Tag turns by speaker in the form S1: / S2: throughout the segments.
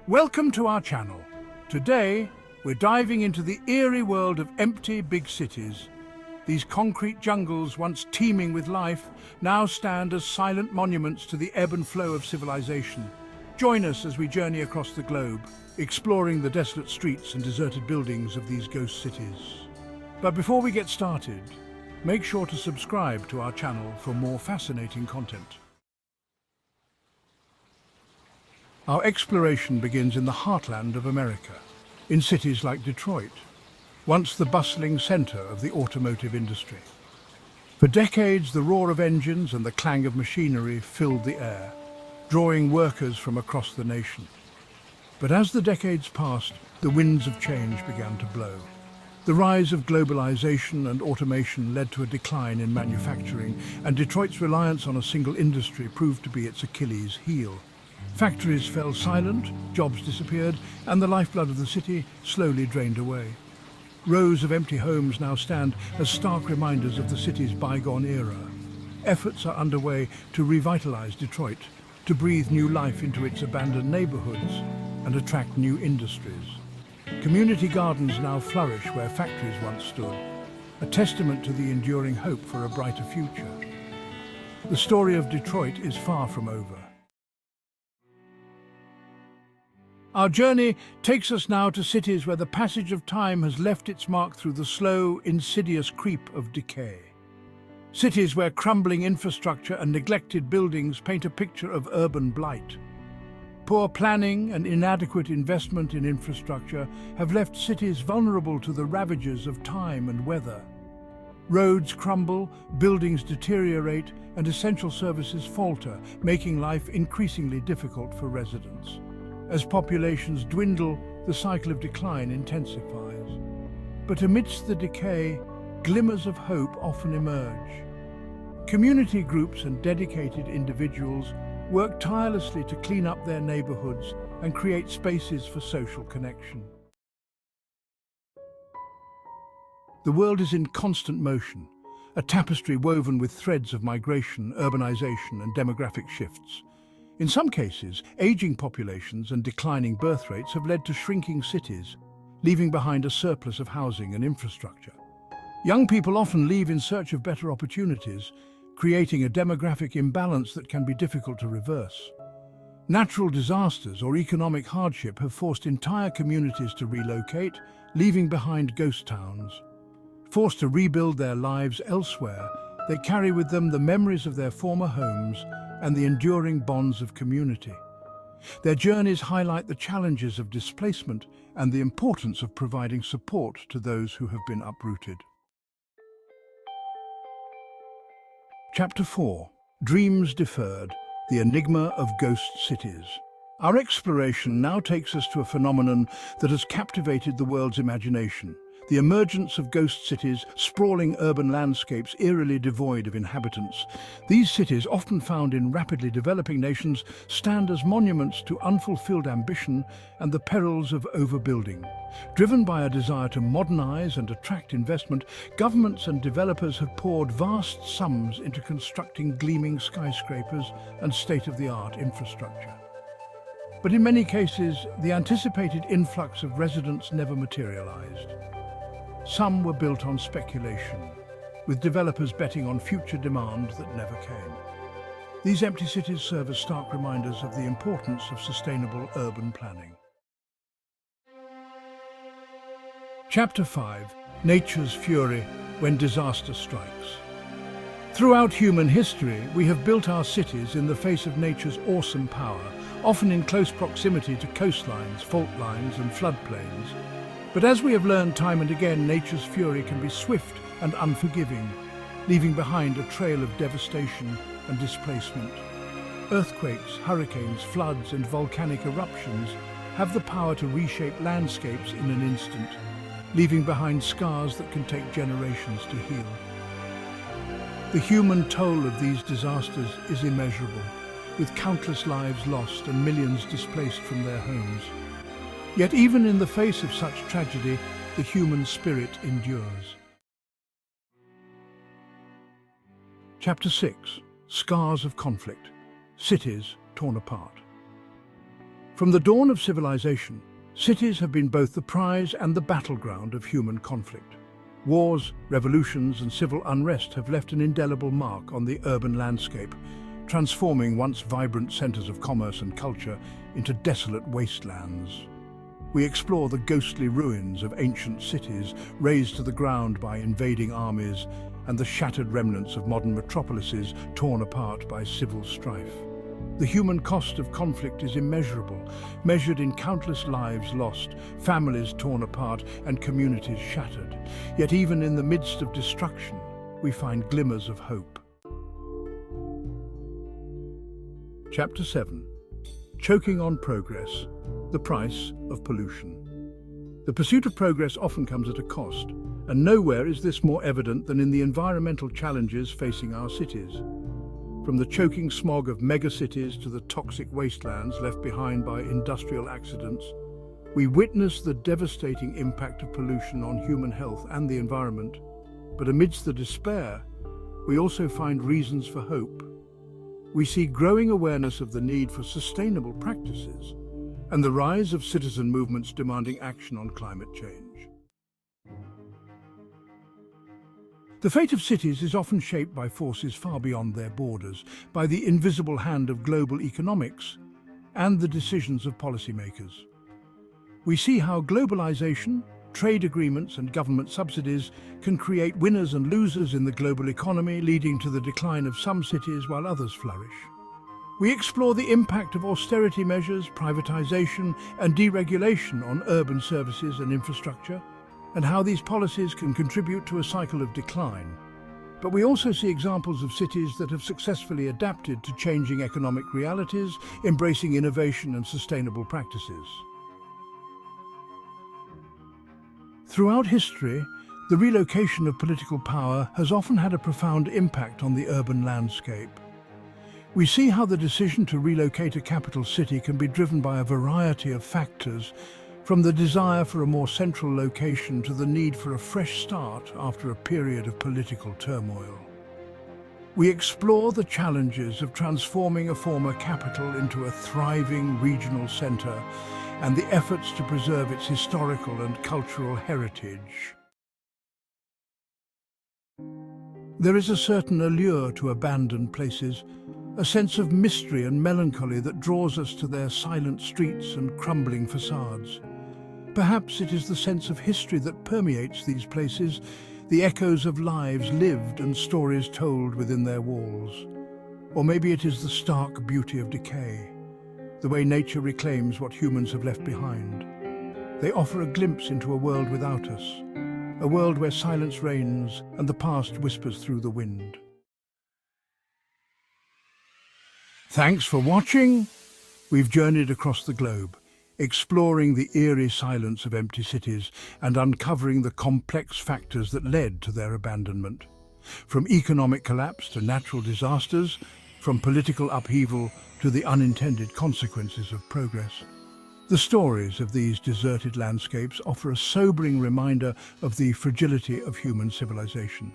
S1: Welcome to our channel. Today, we're diving into the eerie world of empty big cities. These concrete jungles, once teeming with life, now stand as silent monuments to the ebb and flow of civilization. Join us as we journey across the globe, exploring the desolate streets and deserted buildings of these ghost cities. But before we get started, make sure to subscribe to our channel for more fascinating content. Our exploration begins in the heartland of America, in cities like Detroit, once the bustling center of the automotive industry. For decades, the roar of engines and the clang of machinery filled the air, drawing workers from across the nation. But as the decades passed, the winds of change began to blow. The rise of globalization and automation led to a decline in manufacturing, and Detroit's reliance on a single industry proved to be its Achilles heel. Factories fell silent, jobs disappeared, and the lifeblood of the city slowly drained away. Rows of empty homes now stand as stark reminders of the city's bygone era. Efforts are underway to revitalize Detroit, to breathe new life into its abandoned neighborhoods and attract new industries. Community gardens now flourish where factories once stood, a testament to the enduring hope for a brighter future. The story of Detroit is far from over. Our journey takes us now to cities where the passage of time has left its mark through the slow, insidious creep of decay. Cities where crumbling infrastructure and neglected buildings paint a picture of urban blight. Poor planning and inadequate investment in infrastructure have left cities vulnerable to the ravages of time and weather. Roads crumble, buildings deteriorate, and essential services falter, making life increasingly difficult for residents. As populations dwindle, the cycle of decline intensifies. But amidst the decay, glimmers of hope often emerge. Community groups and dedicated individuals work tirelessly to clean up their neighborhoods and create spaces for social connection. The world is in constant motion, a tapestry woven with threads of migration, urbanization, and demographic shifts. In some cases, aging populations and declining birth rates have led to shrinking cities, leaving behind a surplus of housing and infrastructure. Young people often leave in search of better opportunities, creating a demographic imbalance that can be difficult to reverse. Natural disasters or economic hardship have forced entire communities to relocate, leaving behind ghost towns. Forced to rebuild their lives elsewhere, they carry with them the memories of their former homes and the enduring bonds of community. Their journeys highlight the challenges of displacement and the importance of providing support to those who have been uprooted. Chapter 4. Dreams Deferred, the Enigma of Ghost Cities. Our exploration now takes us to a phenomenon that has captivated the world's imagination: the emergence of ghost cities, sprawling urban landscapes eerily devoid of inhabitants. These cities, often found in rapidly developing nations, stand as monuments to unfulfilled ambition and the perils of overbuilding. Driven by a desire to modernize and attract investment, governments and developers have poured vast sums into constructing gleaming skyscrapers and state-of-the-art infrastructure. But in many cases, the anticipated influx of residents never materialized. Some were built on speculation, with developers betting on future demand that never came. These empty cities serve as stark reminders of the importance of sustainable urban planning. Chapter 5. Nature's Fury when Disaster Strikes. Throughout human history, we have built our cities in the face of nature's awesome power, often in close proximity to coastlines, fault lines, and floodplains. But as we have learned time and again, nature's fury can be swift and unforgiving, leaving behind a trail of devastation and displacement. Earthquakes, hurricanes, floods, and volcanic eruptions have the power to reshape landscapes in an instant, leaving behind scars that can take generations to heal. The human toll of these disasters is immeasurable, with countless lives lost and millions displaced from their homes. Yet even in the face of such tragedy, the human spirit endures. Chapter 6. Scars of Conflict. Cities Torn Apart. From the dawn of civilization, cities have been both the prize and the battleground of human conflict. Wars, revolutions, and civil unrest have left an indelible mark on the urban landscape, transforming once vibrant centers of commerce and culture into desolate wastelands. We explore the ghostly ruins of ancient cities razed to the ground by invading armies and the shattered remnants of modern metropolises torn apart by civil strife. The human cost of conflict is immeasurable, measured in countless lives lost, families torn apart, and communities shattered. Yet even in the midst of destruction, we find glimmers of hope. Chapter 7. Choking on Progress, the Price of Pollution. The pursuit of progress often comes at a cost, and nowhere is this more evident than in the environmental challenges facing our cities. From the choking smog of megacities to the toxic wastelands left behind by industrial accidents, we witness the devastating impact of pollution on human health and the environment. But amidst the despair, we also find reasons for hope. We see growing awareness of the need for sustainable practices and the rise of citizen movements demanding action on climate change. The fate of cities is often shaped by forces far beyond their borders, by the invisible hand of global economics and the decisions of policymakers. We see how globalization, trade agreements and government subsidies can create winners and losers in the global economy, leading to the decline of some cities while others flourish. We explore the impact of austerity measures, privatization and deregulation on urban services and infrastructure, and how these policies can contribute to a cycle of decline. But we also see examples of cities that have successfully adapted to changing economic realities, embracing innovation and sustainable practices. Throughout history, the relocation of political power has often had a profound impact on the urban landscape. We see how the decision to relocate a capital city can be driven by a variety of factors, from the desire for a more central location to the need for a fresh start after a period of political turmoil. We explore the challenges of transforming a former capital into a thriving regional centre and the efforts to preserve its historical and cultural heritage. There is a certain allure to abandoned places, a sense of mystery and melancholy that draws us to their silent streets and crumbling facades. Perhaps it is the sense of history that permeates these places, the echoes of lives lived and stories told within their walls. Or maybe it is the stark beauty of decay, the way nature reclaims what humans have left behind. They offer a glimpse into a world without us, a world where silence reigns and the past whispers through the wind. Thanks for watching. We've journeyed across the globe, exploring the eerie silence of empty cities and uncovering the complex factors that led to their abandonment. From economic collapse to natural disasters, from political upheaval to the unintended consequences of progress. The stories of these deserted landscapes offer a sobering reminder of the fragility of human civilization.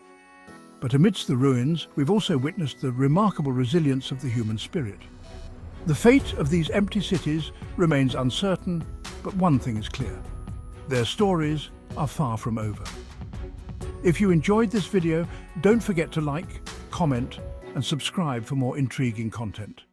S1: But amidst the ruins, we've also witnessed the remarkable resilience of the human spirit. The fate of these empty cities remains uncertain, but one thing is clear: their stories are far from over. If you enjoyed this video, don't forget to like, comment, and subscribe for more intriguing content.